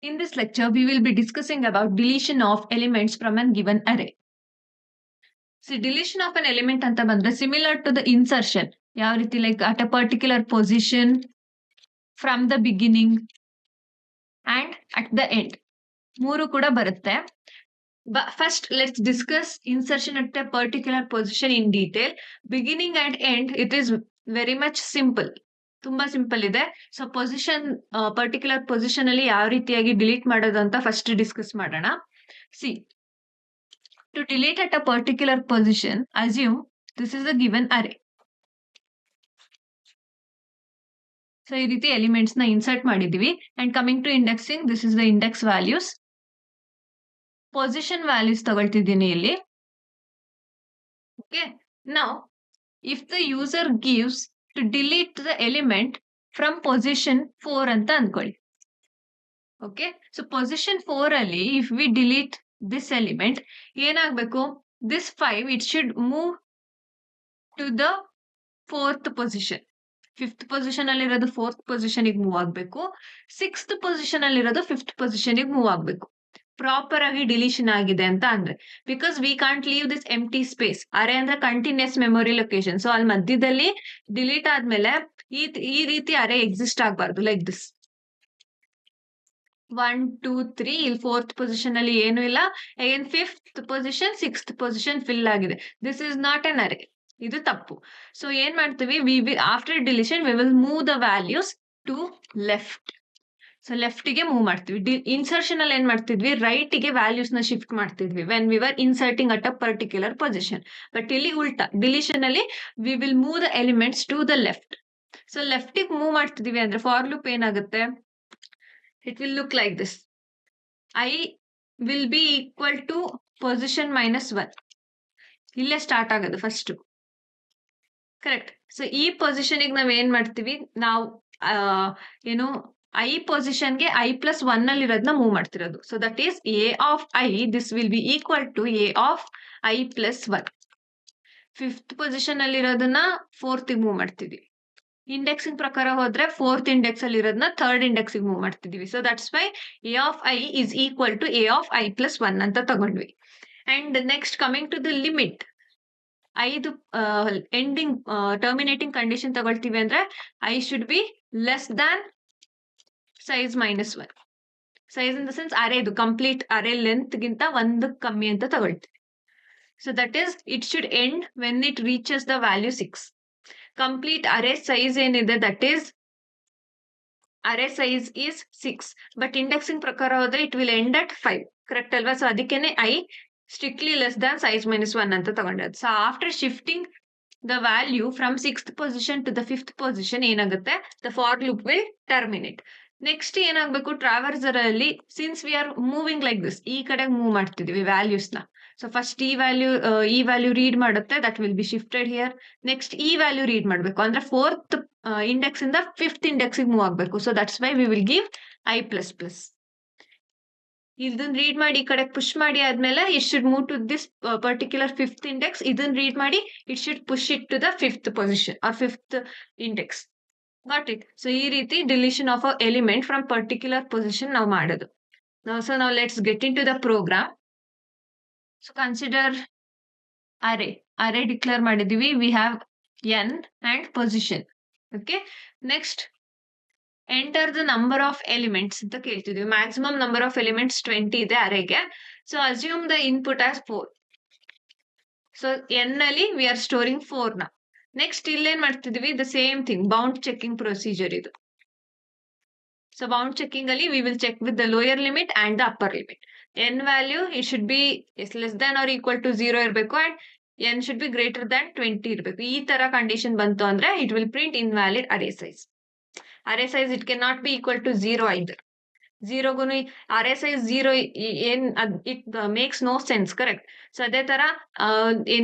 In this lecture, we will be discussing about deletion of elements from a given array. So deletion of an element anta bandre similar to the insertion. ಯಾವ ರೀತಿ like at a particular position from the beginning and at the end. ಮೂರು ಕೂಡ ಬರುತ್ತೆ. But first, let's discuss insertion at a particular position in detail. Beginning and end, it is very much simple. ತುಂಬಾ simple ಇದೆ. So position particular position ಅಲ್ಲಿ ಯಾವ ರೀತಿಯಾಗಿ delete ಮಾಡೋದು ಅಂತ ಫಸ್ಟ್ ಡಿಸ್ಕಸ್ ಮಾಡೋಣ. See to delete at a particular position assume this is a given array. So ಈ ರೀತಿ ಎಲಿಮೆಂಟ್ಸ್ ನ ಇನ್ಸರ್ಟ್ ಮಾಡಿದೀವಿ and coming to indexing this is the index values. Position values ತಗೊಳ್ತಿದ್ದೀನಿ ಇಲ್ಲಿ. Okay, now if the user gives to delete the element from position 4 ಅಂತ ಅನ್ಕೊಳ್ಳಿ. Okay, so position 4 ಅಲ್ಲಿ if we delete this element ಏನಾಗಬೇಕು, this 5 it should move to the 4th position. 5th position ಅಲ್ಲಿ ಇರೋದು 4th position ಗೆ move ಆಗಬೇಕು. 6th position ಅಲ್ಲಿ ಇರೋದು 5th ಪೊಸಿಷನ್ ಗೆ ಮೂವ್ ಆಗಬೇಕು. ಪ್ರಾಪರ್ ಆಗಿ ಡಿಲೀಷನ್ ಆಗಿದೆ ಅಂತ ಅಂದ್ರೆ, because we can't leave this empty space. Array ಅಂದ್ರೆ ಕಂಟಿನ್ಯೂಸ್ ಮೆಮೊರಿ ಲೊಕೇಶನ್. ಸೊ ಅಲ್ಲಿ ಮಧ್ಯದಲ್ಲಿ ಡಿಲೀಟ್ ಆದ್ಮೇಲೆ ಈ ರೀತಿ ಅರೆ ಎಕ್ಸಿಸ್ಟ್ ಆಗಬಾರ್ದು. ಲೈಕ್ ದಿಸ್ 1 2 3 ಇಲ್ಲಿ 4th ಪೊಸಿಷನ್ ಅಲ್ಲಿ ಏನು ಇಲ್ಲ. Again 5th position 6th position fill ಆಗಿದೆ. This is not an array. ಇದು ತಪ್ಪು. ಸೊ ಏನ್ ಮಾಡ್ತೀವಿ, after deletion we will move the values to left. So left ಗೆ ಮೂವ್ ಮಾಡ್ತೀವಿ. ಇನ್ಸರ್ಷನ್ ಅಲ್ಲಿ ಏನ್ ಮಾಡ್ತಿದ್ವಿ, ರೈಟ್ ಗೆ ವ್ಯಾಲ್ಯೂಸ್ ನ ಶಿಫ್ಟ್ ಮಾಡ್ತಿದ್ವಿ when we were inserting at a particular position. But ಇಲ್ಲಿ ಉಲ್ಟಾ, ಡಿಲಿಷನ್ ಅಲ್ಲಿ we will move the elements to the left. So left ಗೆ ಮೂವ್ ಮಾಡ್ತಿದೀವಿ ಅಂದ್ರೆ ಫಾರ್ ಲೂಪ್ ಏನಾಗುತ್ತೆ, it will look like this. I will be equal to position -1. ಇಲ್ಲೇ start ಆಗೋದು first. Correct. So ಈ ಪೊಸಿಷನ್ ಗೆ ನಾವ್ ಏನ್ ಮಾಡ್ತೀವಿ, ನಾವು ಏನು ಐ ಪೊಸಿಷನ್ ಗೆ i+1 ಅಲ್ಲಿ ಇರೋದನ್ನ ಮೂವ್ ಮಾಡ್ತಿರೋದು. So that is a of i, this will be equal to a of i+1. 5th position ಅಲ್ಲಿ ಇರೋದನ್ನ 4th ಗೆ ಮೂವ್ ಮಾಡ್ತಿದ್ವಿ. ಇಂಡೆಕ್ಸಿಂಗ್ ಪ್ರಕಾರ ಹೋದ್ರೆ 4th ಇಂಡೆಕ್ಸ್ ಅಲ್ಲಿ ಇರೋದನ್ನ 3rd ಇಂಡೆಕ್ಸ್ ಗೆ ಮೂವ್ ಮಾಡ್ತಿದೀವಿ. So that's Y a of i is equal to a of i+1 ಅಂತ ತಗೊಂಡ್ವಿ. And next coming to the limit, ಐದು ಎಂಡಿಂಗ್ ಟರ್ಮಿನೇಟಿಂಗ್ ಕಂಡೀಷನ್ ತಗೊಳ್ತೀವಿ ಅಂದ್ರೆ i should be less than size -1. Size in the sense ಅರೇದು complete array length ಗಿಂತ 1 ಕಮ್ಮಿ ಅಂತ ತಗೊಳ್ತೀವಿ. So that is it should end when it reaches the value 6. Complete array size ಏನಿದೆ that is array size is 6. But indexing ಪ್ರಕಾರ ಹೋದ್ರೆ it will end at 5. Correct ಅಲ್ವಾ? So ಅದಕ್ಕೇನೆ i strictly less than size -1 ಅಂತ ತಗೊಂಡದ್ದು. So after shifting the value from 6th position to the 5th position ಏನಾಗುತ್ತೆ, the for loop will terminate. Next ಏನಾಗಬೇಕು, traverser ಅಲ್ಲಿ since we are moving like this, ಈ ಕಡೆ move ಮಾಡ್ತಿದೀವಿ values ನ. So first ಈ ವ್ಯಾಲ್ಯೂ ರೀಡ್ ಮಾಡುತ್ತೆ, that will be shifted here. Next ಈ ವ್ಯಾಲ್ಯೂ ರೀಡ್ ಮಾಡಬೇಕು ಅಂದ್ರೆ 4th ಇಂಡೆಕ್ಸ್ ಇಂದ 5th ಇಂಡೆಕ್ಸ್ ಮೂವ್ ಆಗಬೇಕು. So that's why we will give i++. ಇದನ್ನ ರೀಡ್ ಮಾಡಿ ಈ ಕಡೆ ಪುಷ್ ಮಾಡಿ ಆದ್ಮೇಲೆ it should move to this particular 5th index. ಇದನ್ನ ರೀಡ್ ಮಾಡಿ it should push it to the 5th position or 5th index. Got it? So ಈ ರೀತಿ deletion of a element from particular position ನಾವು ಮಾಡೋದು. So ನಾವು let's get into the program. So consider array declare ಮಾಡಿದೀವಿ. We have n and position. Okay, next enter the number of elements ಅಂತ ಕೇಳ್ತಿದ್ವಿ. Maximum number of elements 20 ಇದೆ ಅರೇಗೆ. So assume the input as 4. So n ಅಲ್ಲಿ we are storing 4 ನ. Next ಇಲ್ಲೇನ್ ಮಾಡ್ತಿದ್ವಿ, the same thing, bound checking procedure ಇದು. So bound checking ಅಲ್ಲಿ we will check with the lower limit and the upper limit. n value it should be less than or equal to 0 ಇರಬೇಕು and n should be greater than 20 ಇರಬೇಕು. ಈ ತರ condition ಬಂತು ಅಂದ್ರೆ it will print invalid array size. Array size it can not be equal to 0 either. 0ಗೂ array size 0 it makes no sense. Correct. So ಅದೇ ತರ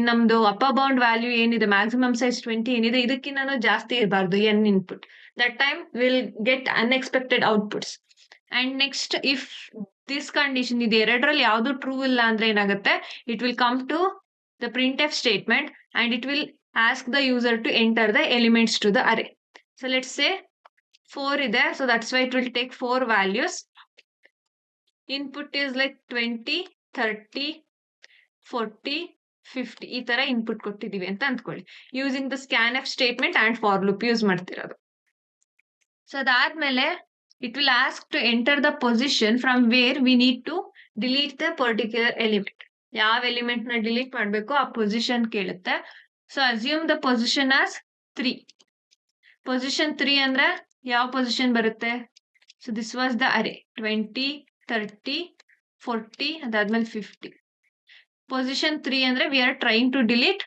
ನಮ್ದು ಅಪ್ಪರ್ ಬೌಂಡ್ ವ್ಯಾಲ್ಯೂ ಏನಿದೆ, ಮ್ಯಾಕ್ಸಿಮಮ್ ಸೈಜ್ 20 ಏನಿದೆ, ಇದಕ್ಕಿಂತ ಜಾಸ್ತಿ ಇರಬಾರ್ದು n input. That time will get unexpected outputs. And next if this condition ಇದೆ ಎರಡರಲ್ಲಿ ಯಾವ್ದು ಟ್ರೂ ಇಲ್ಲ ಅಂದ್ರೆ ಏನಾಗುತ್ತೆ, it will come to the printf statement and it will ask the user to enter the elements to the array. So let's say 4 ಇದೆ. So that's why it will take 4 values input is like 20, 30, 40, 50 ಈ ತರ input ಕೊಟ್ಟಿದೀವಿ ಅಂತ ಅಂದ್ಕೊಳ್ಳಿ. Using the scanf statement and for loop use ಮಾಡ್ತಿರೋದು. So ಅದಾದ್ಮೇಲೆ it will ask to enter the position from where we need to delete the particular element. ಯಾವ element ನ delete ಮಾಡಬೇಕು ಆ ಪೊಸಿಷನ್ ಕೇಳುತ್ತೆ. So assume the position as 3. Position 3 ಅಂದ್ರೆ ಯಾವ position ಬರುತ್ತೆ? ಸೊ ದಿಸ್ ವಾಸ್ ದ ಅರೆ 20, 30, 40 ಅದಾದ್ಮೇಲೆ 50. ಪೊಸಿಷನ್ 3 ಅಂದ್ರೆ we are trying to delete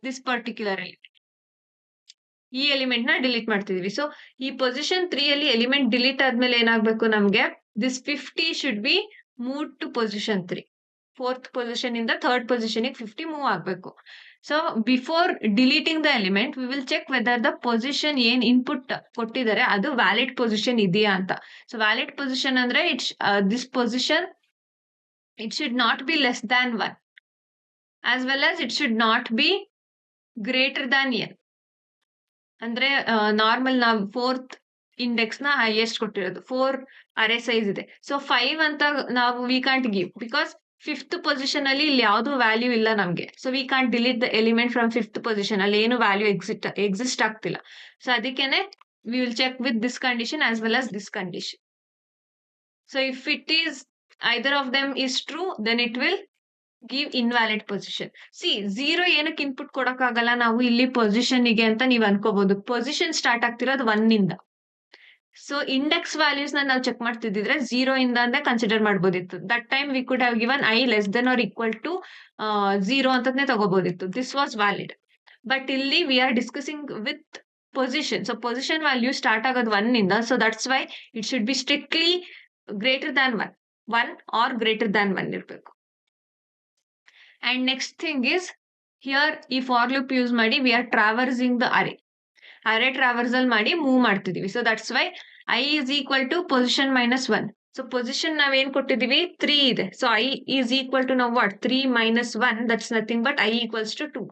this particular element. ಈ ಎಲಿಮೆಂಟ್ ನ ಡಿಲೀಟ್ ಮಾಡ್ತಿದೀವಿ. ಸೊ ಈ ಪೊಸಿಷನ್ 3 ಅಲ್ಲಿ ಎಲಿಮೆಂಟ್ ಡಿಲೀಟ್ ಆದ್ಮೇಲೆ ಏನಾಗ್ಬೇಕು ನಮ್ಗೆ? This 50 should be move to position 3. 4th position ಇಂದ 3rd ಪೊಸಿಷನ್ 50 ಮೂವ್ ಆಗ್ಬೇಕು. So before deleting the element we will check whether the position ಏನ್ ಇನ್ಪುಟ್ ಕೊಟ್ಟಿದ್ದಾರೆ ಅದು ವ್ಯಾಲಿಡ್ ಪೊಸಿಷನ್ ಇದೆಯಾ ಅಂತ. ಸೊ ವ್ಯಾಲಿಡ್ ಪೊಸಿಷನ್ ಅಂದ್ರೆ this position it should not be less than 1 as well as it should not be greater than n. ಅಂದ್ರೆ normal ನಾವು 4th index ನ highest ಕೊಟ್ಟಿರೋದು 4 ಅರೆ ಸೈಜ್ ಇದೆ. ಸೊ 5 ಅಂತ ನಾವು we can't give because 5th position ಅಲ್ಲಿ ಇಲ್ಲಿ ಯಾವ್ದು ವ್ಯಾಲ್ಯೂ ಇಲ್ಲ ನಮ್ಗೆ. So we can't delete the element from 5th position. ಅಲ್ಲಿ ಏನು ವ್ಯಾಲ್ಯೂ ಎಕ್ಸಿಸ್ಟ್ ಆಗ್ತಿಲ್ಲ. ಸೊ ಅದಕ್ಕೇನೆ we will check with this condition as well as this condition. So if it is either of them is true then it will give invalid position. See 0 ಏನಕ್ಕೆ input ಕೊಡಕ್ಕಾಗಲ್ಲ ನಾವು ಇಲ್ಲಿ position ಗೆ ಅಂತ ನೀವು ಅನ್ಕೋಬಹುದು. Position start ಆಗ್ತಿರೋದು 1 ಇಂದ. So index values ನಾವು check ಮಾಡ್ತಿದ್ರೆ 0 ಇಂದ ಅಂದ್ರೆ ಕನ್ಸಿಡರ್ ಮಾಡ್ಬೋದಿತ್ತು. That time we could have given i less then or equal to 0 ಅಂತನೇ ತಗೋಬಹುದಿತ್ತು. This was valid. ಬಟ್ ಇಲ್ಲಿ we are discussing with position. So position value start ಆಗೋದು 1 ಇಂದ. So that's why it should be strictly greater than 1 or greater than 1 ಇರಬೇಕು. And next thing is here ಈ for loop use ಮಾಡಿ we are traversing the array. array traversal ಮಾಡಿ move ಮಾಡ್ತಿದೀವಿ. So that's Y i is equal to position minus 1. So position ನಾವೇನ್ ಕೊಟ್ಟಿದೀವಿ 3 ಇದೆ. So i is equal to now what 3 minus 1 that's nothing but i equals to 2.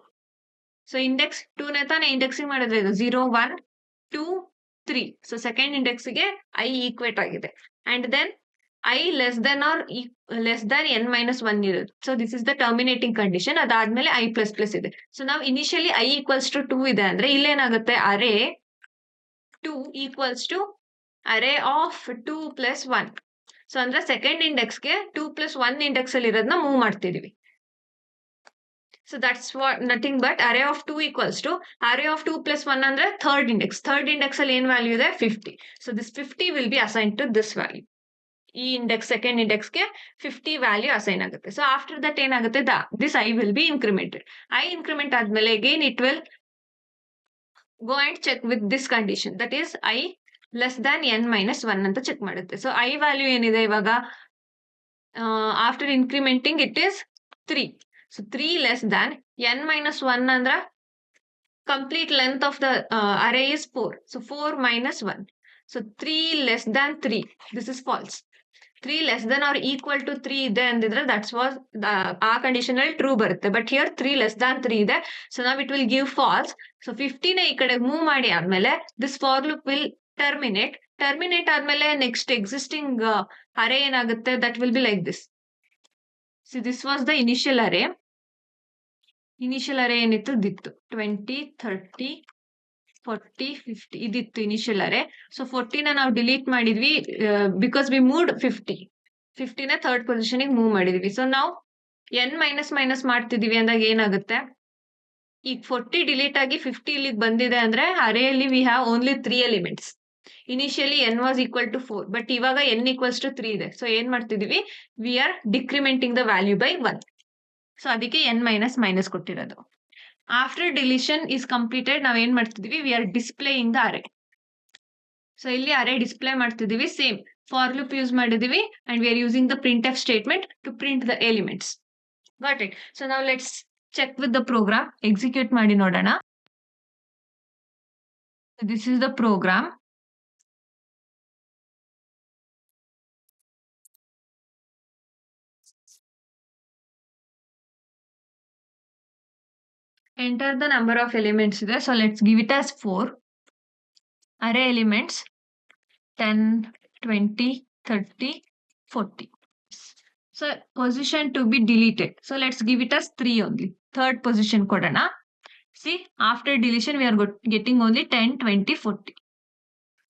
So index 2 ನೇ ತಾನೇ indexing ಮಾಡಿದ್ರೆ ಇದು 0 1 2 3. So second index ಗೆ i equate ಆಗಿದೆ. And then i less than or less than n minus 1 ಇರೋದು. So this is the terminating condition. ಅದಾದ್ಮೇಲೆ i plus plus ಇದೆ. So ನಾವು ಇನಿಷಿಯಲಿ i ಈಕ್ವಲ್ಸ್ ಟು 2 ಇದೆ ಅಂದ್ರೆ ಇಲ್ಲೇನಾಗುತ್ತೆ array 2 equals to array of 2 plus 1. So ಅಂದ್ರೆ second ಇಂಡೆಕ್ಸ್ಗೆ 2 plus 1 index ಅಲ್ಲಿ ಇರೋದನ್ನ ಮೂವ್ ಮಾಡ್ತಿದೀವಿ. So that's what nothing but array of 2 equals to array of 2 plus 1 ಅಂದ್ರೆ ಥರ್ಡ್ ಇಂಡೆಕ್ಸ್. ಥರ್ಡ್ ಇಂಡೆಕ್ಸ್ ಅಲ್ಲಿ ಏನ್ ವ್ಯಾಲ್ಯೂ ಇದೆ 50. So this 50 will be assign to this value. ಈ ಇಂಡೆಕ್ಸ್ ಸೆಕೆಂಡ್ ಇಂಡೆಕ್ಸ್ಗೆ 50 ವ್ಯಾಲ್ಯೂ ಅಸೈನ್ ಆಗುತ್ತೆ. ಸೊ ಆಫ್ಟರ್ ದಟ್ ಏನಾಗುತ್ತೆ this I will be incremented. I increment ಆದ್ಮೇಲೆ again it will go and check with this condition that is I less than N minus 1 ಅಂತ check ಮಾಡುತ್ತೆ. So I value ಏನಿದೆ ಇವಾಗ after incrementing it is 3. So 3 less than N minus 1 ಅಂದ್ರ complete length of the array is 4. So 4 minus 1. So 3 less than 3 this is false. 3 less then or equal to 3 ಇದೆ ಅಂದಿದ್ರೆ that's was ಆ condition ಅಲ್ಲಿ true ಬರುತ್ತೆ. But here 3 less than 3 ಇದೆ. So ನಾವ್ it will give false. So 50 ನ ಈ ಕಡೆ ಮೂವ್ ಮಾಡಿ ಆದ್ಮೇಲೆ this for loop will terminate ಆದ್ಮೇಲೆ ನೆಕ್ಸ್ಟ್ ಎಕ್ಸಿಸ್ಟಿಂಗ್ ಅರೇ ಏನಾಗುತ್ತೆ that will be like this. So this was the initial array. Initial array ಏನಿತ್ತು ದಿತ್ತು 20, 30, 40, 50 ಇದಿತ್ತು ಇನಿಷಿಯಲ್ ಅರೇ. ಸೊ 40 ನ ನಾವು ಡಿಲೀಟ್ ಮಾಡಿದ್ವಿ ಬಿಕಾಸ್ ವಿ ಮೂವ್ಡ್ 50 ನ ಥರ್ಡ್ ಪೊಸಿಷನ್ ಮೂವ್ ಮಾಡಿದ್ವಿ. ಸೊ ನಾವು n ಮೈನಸ್ ಮೈನಸ್ ಮಾಡ್ತಿದೀವಿ ಅಂದಾಗ ಏನಾಗುತ್ತೆ ಈಗ 40 ಡಿಲೀಟ್ ಆಗಿ 50 ಇಲ್ಲಿಗೆ ಬಂದಿದೆ ಅಂದ್ರೆ ಅರೇಯಲ್ಲಿ we have only 3 elements. Initially n was equal to 4 but ಇವಾಗ n ಈಕ್ವಲ್ಸ್ ಟು 3 ಇದೆ. ಸೊ ಏನ್ ಮಾಡ್ತಿದೀವಿ we are decrementing the value by 1. So ಅದಕ್ಕೆ n ಮೈನಸ್ ಮೈನಸ್ ಕೊಟ್ಟಿರೋದು. ಆಫ್ಟರ್ ಡಿಲಿಷನ್ ಇಸ್ ಕಂಪ್ಲೀಟೆಡ್ ನಾವ್ ಏನ್ ಮಾಡ್ತಿದೀವಿ we are displaying the array. So ಇಲ್ಲಿ ಅರೇ ಡಿಸ್ಪ್ಲೇ ಮಾಡ್ತಿದೀವಿ. ಸೇಮ್ ಫಾರ್ ಲೂಪ್ ಯೂಸ್ ಮಾಡಿದೀವಿ and we are using the print F statement to print the elements. Got it. So ನಾವ್ let's check with the program. Execute ಮಾಡಿ ನೋಡೋಣ. This is the program. Enter the number of elements ಇದೆ. So let's give it as 4. Array elements 10, 20, 30, 40. So position to be deleted. So let's give it as 3 only. Third position kodana. See, after deletion, we are getting only 10, 20, 40.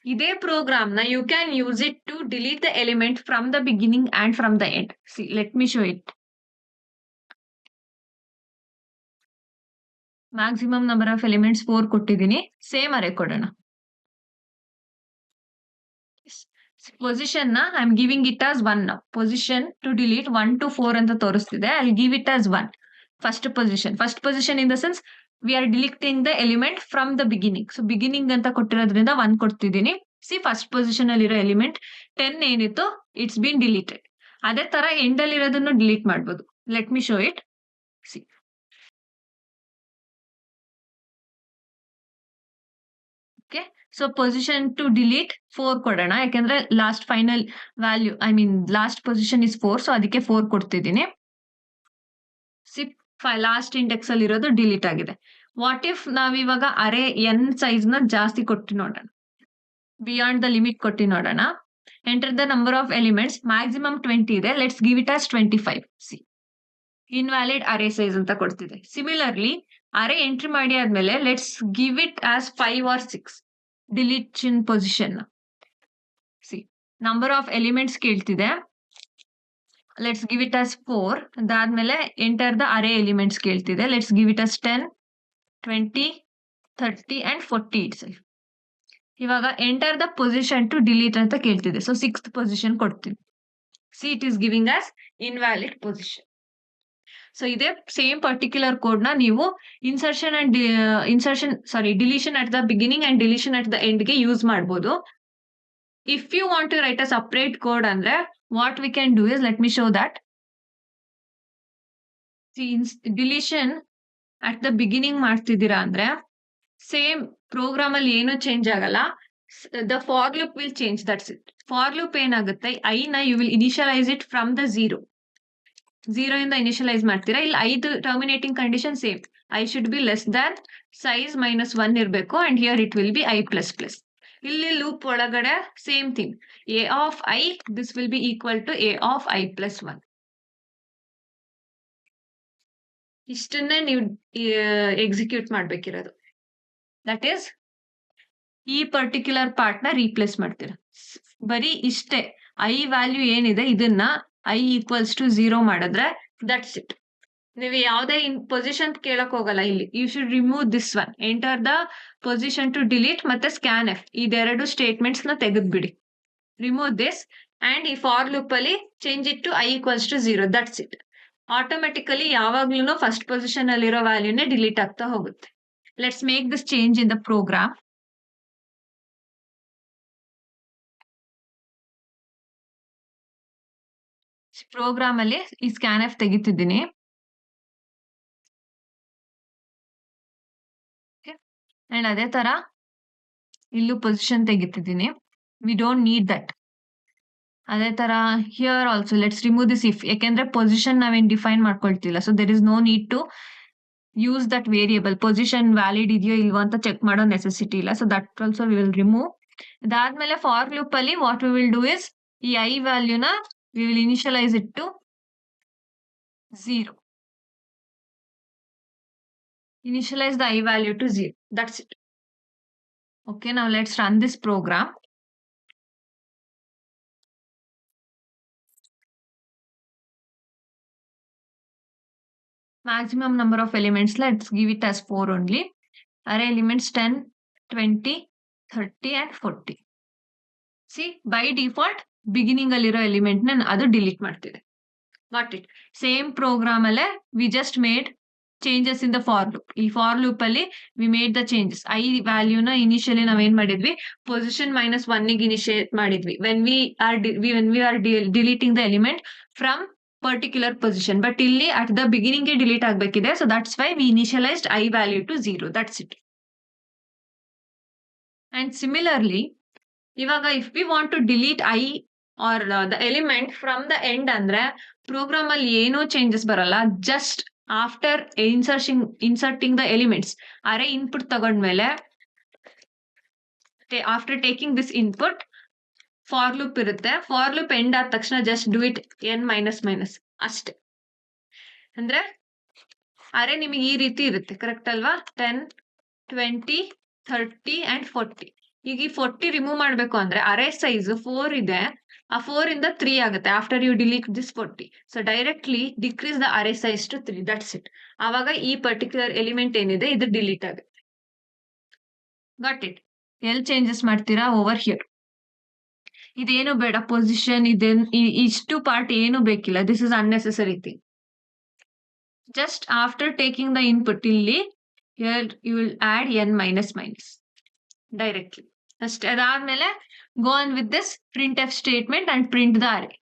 Ide program na you can use it to delete the element from the beginning and from the end. See, let me show it. Maximum number of elements 4 kottidini. Same array kodana. Position na I'm giving it as 1 now. Position to delete 1 to 4 anta toristide. I'll give it as 1. First position. First position in the sense we are deleting the element from the beginning. So beginning anta kottirodrinda 1 ಕೊಡ್ತಿದ್ದೀನಿ. See first position ಅಲ್ಲಿರೋ element 10 ಏನಿತ್ತು it's been deleted. ಅದೇ ತರ end ಅಲ್ಲಿರೋದನ್ನು delete ಮಾಡ್ಬೋದು. Let me show it. See okay, so position to delete 4 ಕೊಡೋಣ, ಯಾಕೆಂದ್ರೆ last final value last position is 4, so ಅದಕ್ಕೆ 4 ಕೊಡ್ತಿದ್ದೀನಿ. ಸಿ ಲಾಸ್ಟ್ ಇಂಡೆಕ್ಸ್ ಅಲ್ಲಿ ಇರೋದು ಡಿಲೀಟ್ ಆಗಿದೆ. ವಾಟ್ ಇಫ್ ನಾವಿವಾಗ ಅರೆ ಎನ್ ಸೈಜ್ ನ ಜಾಸ್ತಿ ಕೊಟ್ಟು ನೋಡೋಣ, ಬಿಯಾಂಡ್ ದ ಲಿಮಿಟ್ ಕೊಟ್ಟು ನೋಡೋಣ. Enter the number of elements, maximum 20 ಇದೆ, let's give it as 25. See invalid array size ಅಂತ ಕೊಡ್ತಿದೆ. ಸಿಮಿಲರ್ಲಿ ಅರೆ ಎಂಟ್ರಿ ಮಾಡಿ ಆದ್ಮೇಲೆ let's give it as 5 or 6 deletion position. See number of elements ಕೇಳ್ತಿದೆ, let's give it as 4. ಅದಾದ್ಮೇಲೆ enter the array elements ಕೇಳ್ತಿದೆ, let's give it as 10, 20, 30 and 40 itself. ಇವಾಗ enter the position to delete ಅಂತ ಕೇಳ್ತಿದೆ, so 6th position ಕೊಡ್ತೀನಿ. See it is giving as invalid position. So ಇದೇ same particular code ನ ನೀವು deletion at the beginning and deletion at the end ಗೆ use ಮಾಡಬಹುದು. If you want to write a separate code ಅಂದ್ರೆ what we can do is, let me show that. Deletion at the beginning ಮಾಡ್ತಿದ್ದೀರಾ ಅಂದ್ರೆ same program ಅಲ್ಲಿ ಏನು change ಆಗಲ್ಲ, the for loop will change, that's it. For loop ಏನಾಗುತ್ತೆ, i ನ you will initialize it from the 0 ಇಂದ initialize ಮಾಡ್ತೀರಾ. ಇಲ್ಲಿ 5 terminating condition same, i should be less than size -1 ಇರಬೇಕು, and here it will be i++. ಇಲ್ಲಿ loop ಒಳಗಡೆ same thing, a of i, this will be equal to a of i+1. ಇಷ್ಟನ್ನೇ ನೀವು execute ಮಾಡ್ಬೇಕಿರೋದು. That is ಈ particular part ನ replace ಮಾಡ್ತೀರಾ. ಬರೀ ಇಷ್ಟೇ, ಐ ವ್ಯಾಲ್ಯೂ ಏನಿದೆ ಇದನ್ನ i equals to 0 ಮಾಡಿದ್ರೆ ದಟ್ಸ್ ಇಟ್. ನೀವು ಯಾವುದೇ ಪೊಸಿಷನ್ ಕೇಳಕ್ ಹೋಗಲ್ಲ ಇಲ್ಲಿ. You should remove this one, enter the position to delete ಮತ್ತೆ ಸ್ಕ್ಯಾನ್ ಎಫ್, ಇದೆರಡು ಸ್ಟೇಟ್ಮೆಂಟ್ಸ್ ನ ತೆಗೆದ್ಬಿಡಿ. ರಿಮೂವ್ ದಿಸ್ ಅಂಡ್ ಈ ಫಾರ್ ಲೂಪ್ ಅಲ್ಲಿ change it to i equals to 0, that's it. Automatically ಯಾವಾಗ್ಲೂ ಫಸ್ಟ್ ಪೊಸಿಷನ್ ಅಲ್ಲಿರೋ ವ್ಯಾಲ್ಯೂನೇ ಡಿಲೀಟ್ ಆಗ್ತಾ ಹೋಗುತ್ತೆ. Let's make this change in the program. Program ಅಲ್ಲಿ ಈ ಸ್ಕ್ಯಾನ್ ಎಫ್ ತೆಗಿತಿದ್ದೀನಿ. ಅಂಡ್ ಅದೇ ತರ ಇಲ್ಲೂ ಪೊಸಿಷನ್ ತೆಗಿತಿದ್ದೀನಿ. We don't need that. ಅದೇ ತರ here also let's remove this if, ಯಾಕೆಂದ್ರೆ ಪೊಸಿಷನ್ ನಾವೇನ್ ಡಿಫೈನ್ ಮಾಡ್ಕೊಳ್ತಿಲ್ಲ, so there is no need to use that variable. Position valid ಇದೆಯೋ ಇಲ್ವೋ ಅಂತ ಚೆಕ್ ಮಾಡೋ ನೆಸೆಸಿಟಿ ಇಲ್ಲ, so that also we will remove. ಅದಾದ್ಮೇಲೆ ಫಾರ್ ಲೂಪ್ ಅಲ್ಲಿ what we will do is, ಈ ಐ ವ್ಯಾಲ್ಯೂನ we will initialize it to 0. Initialize the I value to 0. That's it. Okay, now let's run this program. Maximum number of elements, let's give it as 4 only. Array elements 10, 20, 30 and 40. See, by default beginning ಅಲ್ಲಿರೋ element ನ ಅದು delete ಮಾಡ್ತಿದೆ. What it same program ಅಲ್ಲೇ we just made changes in the for loop. ಈ for loop ಅಲ್ಲಿ we made the changes. I ವ್ಯಾಲ್ಯೂನ initially ನಾವೇನ್ ಮಾಡಿದ್ವಿ, position -1 ಗೆ ಇನಿಷಿಯೇಟ್ ಮಾಡಿದ್ವಿ when we are deleting the element from particular position. But ಇಲ್ಲಿ at the beginning ಗೆ delete ಆಗ್ಬೇಕಿದೆ, so that's why we ಇನಿಷಿಯಲೈಸ್ಡ್ I value to 0. That's it. And similarly ಇವಾಗ if we want to delete I or the element from the end ಅಂದ್ರೆ program ಅಲ್ಲಿ ಏನೋ changes ಬರಲ್ಲ. Just after inserting the elements, array input ತಗೊಂಡ್ಮೇಲೆ after taking this input for loop ಇರುತ್ತೆ. For loop end ಆದ ತಕ್ಷಣ just do it n minus minus ಅಷ್ಟೇ. ಅಂದ್ರೆ ಅರೆ ನಿಮಗೆ ಈ ರೀತಿ ಇರುತ್ತೆ, ಕರೆಕ್ಟ್ ಅಲ್ವಾ? 10, 20, 30 and 40. ಈಗ ಈ 40 ರಿಮೂವ್ ಮಾಡ್ಬೇಕು ಅಂದ್ರೆ ಅರೆ ಸೈಜ್ 4 ಇದೆ, ಆ 4 ಇಂದ 3 ಆಗುತ್ತೆ after you delete this 40. So directly decrease the array size to 3, that's it. ಆವಾಗ ಈ ಪರ್ಟಿಕ್ಯುಲರ್ ಎಲಿಮೆಂಟ್ ಏನಿದೆ ಇದು ಡಿಲೀಟ್ ಆಗುತ್ತೆ. Got it? ಎಲ್ಲಿ ಚೇಂಜಸ್ ಮಾಡ್ತೀರಾ? Over here. ಇದೇನು ಬೇಡ, ಪೊಸಿಷನ್ ಇಷ್ಟು ಪಾರ್ಟ್ ಏನು ಬೇಕಿಲ್ಲ. This is unnecessary thing. Just after taking the input ಇಲ್ಲಿ here you will add n minus minus directly. ಅಷ್ಟೇ. ಅದಾದ್ಮೇಲೆ go on with this printf statement and print the array.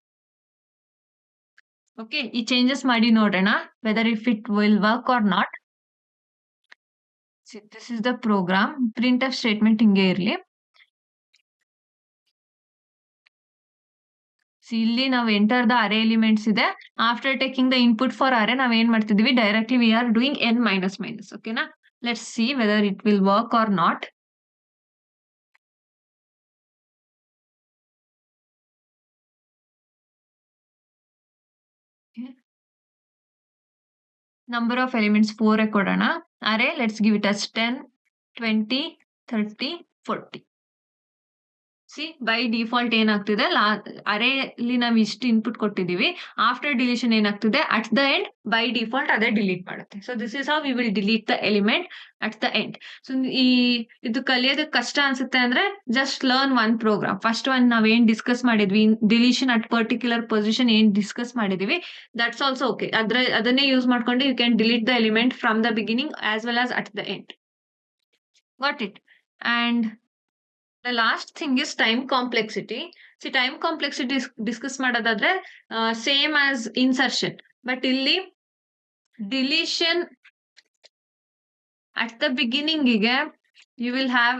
Okay, ಈ changes ಮಾಡಿ ನೋಡೋಣ whether if it will work or not. See, this is the program. printf statement ಹಿಂಗೆ ಇರಲಿ. ಇಲ್ಲಿ ನಾವು enter the array elements ಇದೆ. After taking the input for array ನಾವ್ ಏನ್ ಮಾಡ್ತಿದೀವಿ, directly we are doing n minus minus. ಓಕೆನಾ? Let's see whether it will work or not. Number of elements 4 ಕೊಡೋಣ. Array let's give it as 10, 20, 30, 40. See by default ಏನಾಗ್ತಿದೆ, ಅರೇಲಿ ನಾವು ಇಷ್ಟು input ಕೊಟ್ಟಿದೀವಿ. ಆಫ್ಟರ್ ಡಿಲೀಷನ್ ಏನಾಗ್ತಿದೆ, at the end by default ಅದೇ delete ಮಾಡುತ್ತೆ. So this is how we will delete the element at the end. So ಇದು ಕಲಿಯೋದಕ್ಕೆ ಕಷ್ಟ ಅನ್ಸುತ್ತೆ ಅಂದ್ರೆ just learn one program. First one ನಾವೇನ್ ಡಿಸ್ಕಸ್ ಮಾಡಿದ್ವಿ, ಡಿಲೀಷನ್ ಅಟ್ ಪರ್ಟಿಕ್ಯುಲರ್ ಪೊಸಿಷನ್ ಏನ್ ಡಿಸ್ಕಸ್ ಮಾಡಿದೀವಿ, ದಟ್ಸ್ ಆಲ್ಸೋ ಓಕೆ. ಅದನ್ನೇ ಯೂಸ್ ಮಾಡ್ಕೊಂಡು you can delete the element from the beginning as well as at the end. Got it? And the last thing is time complexity. See, time complexity discuss ಮಾಡೋದಾದ್ರೆ same as insertion, but ಇಲ್ಲಿ deletion at the beginning ಗೆ you will have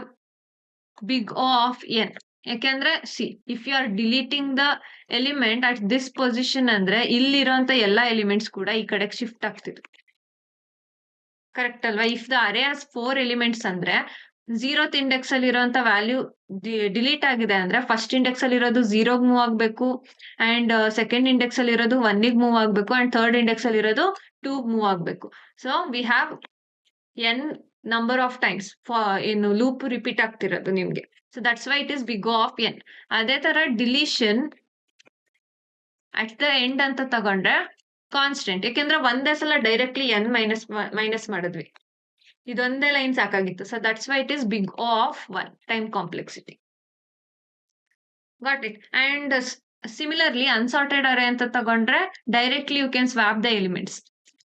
big O of n. ಯಾಕೆಂದ್ರೆ see, if you are deleting the element at this position ಅಂದ್ರೆ ಇಲ್ಲಿರೋಂಥ ಎಲ್ಲ elements ಕೂಡ ಈ ಕಡೆಗೆ shift ಆಗ್ತಿದ್ರು. Correct ಅಲ್ವಾ? ಇಫ್ ದ ಅರೆ has 4 ಎಲಿಮೆಂಟ್ಸ್ ಅಂದ್ರೆ 0th ಇಂಡೆಕ್ಸ್ ಅಲ್ಲಿ ಇರುವಂತ ವ್ಯಾಲ್ಯೂ ಡಿಲೀಟ್ ಆಗಿದೆ ಅಂದ್ರೆ ಫಸ್ಟ್ ಇಂಡೆಕ್ಸ್ ಅಲ್ಲಿ ಇರೋದು 0 ಮೂವ್ ಆಗ್ಬೇಕು, ಅಂಡ್ ಸೆಕೆಂಡ್ ಇಂಡೆಕ್ಸ್ ಅಲ್ಲಿ ಇರೋದು 1 ಮೂವ್ ಆಗ್ಬೇಕು, ಅಂಡ್ ಥರ್ಡ್ ಇಂಡೆಕ್ಸ್ ಅಲ್ಲಿ ಇರೋದು 2 ಮೂವ್ ಆಗ್ಬೇಕು. So we have n number of times ಏನು ಲೂಪ್ ರಿಪೀಟ್ ಆಗ್ತಿರೋದು ನಿಮ್ಗೆ. So that's why it is big O of n. ಅದೇ ತರ ಡಿಲೀಷನ್ ಅಟ್ ದ ಎಂಡ್ ಅಂತ ತಗೊಂಡ್ರೆ ಕಾನ್ಸ್ಟೆಂಟ್, ಯಾಕೆಂದ್ರೆ ಒಂದೇ ಸಲ ಡೈರೆಕ್ಟ್ಲಿ n ಮೈನಸ್ ಮಾಡಿದ್ವಿ, ಇದೊಂದೇ ಲೈನ್ ಸಾಕಾಗಿತ್ತು. So that's why it is big O of 1, time complexity. Got it? And similarly unsorted array ಅಂತ ತಗೊಂಡ್ರೆ directly you can swap the elements.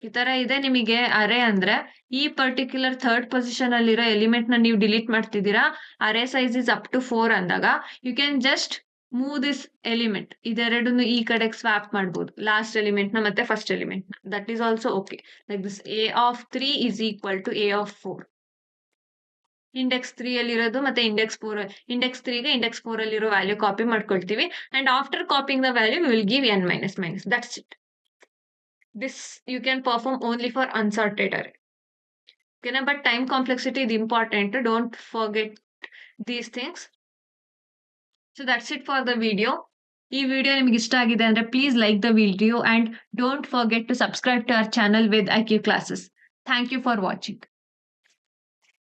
ಈ ತರ ಇದೆ ನಿಮಗೆ ಅರೆ ಅಂದ್ರೆ ಈ ಪರ್ಟಿಕ್ಯುಲರ್ ಥರ್ಡ್ ಪೊಸಿಷನ್ ಅಲ್ಲಿರೋ ಎಲಿಮೆಂಟ್ ನ ನೀವು ಡಿಲೀಟ್ ಮಾಡ್ತಿದ್ದೀರಾ, ಅರೆ ಸೈಜ್ ಇಸ್ ಅಪ್ ಟು 4 ಅಂದಾಗ you can just move this element, ಇದೆರಡನ್ನು ಈ ಕಡೆಗೆ ಸ್ವಾಪ್ ಮಾಡ್ಬೋದು, ಲಾಸ್ಟ್ ಎಲಿಮೆಂಟ್ ನ ಮತ್ತೆ ಫಸ್ಟ್ ಎಲಿಮೆಂಟ್ ನ. That is also okay. Like this a of 3 is equal to a of 4. Index 3 ಅಲ್ಲಿರೋದು ಮತ್ತೆ ಇಂಡೆಕ್ಸ್ 3 ಗೆ ಇಂಡೆಕ್ಸ್ 4 ಅಲ್ಲಿರೋ ವ್ಯಾಲ್ಯೂ ಕಾಪಿ ಮಾಡ್ಕೊಳ್ತೀವಿ, and after copying the value will give n minus minus. That's it. This you can perform only for unsorted array. Okay, but time complexity is important. Don't forget these things. So that's it for the video. ಈ video ನಿಮಗೆ ಇಷ್ಟ ಆಗಿದೆ ಅಂದ್ರೆ please like the video and don't forget to subscribe to our channel with IQ classes. Thank you for watching.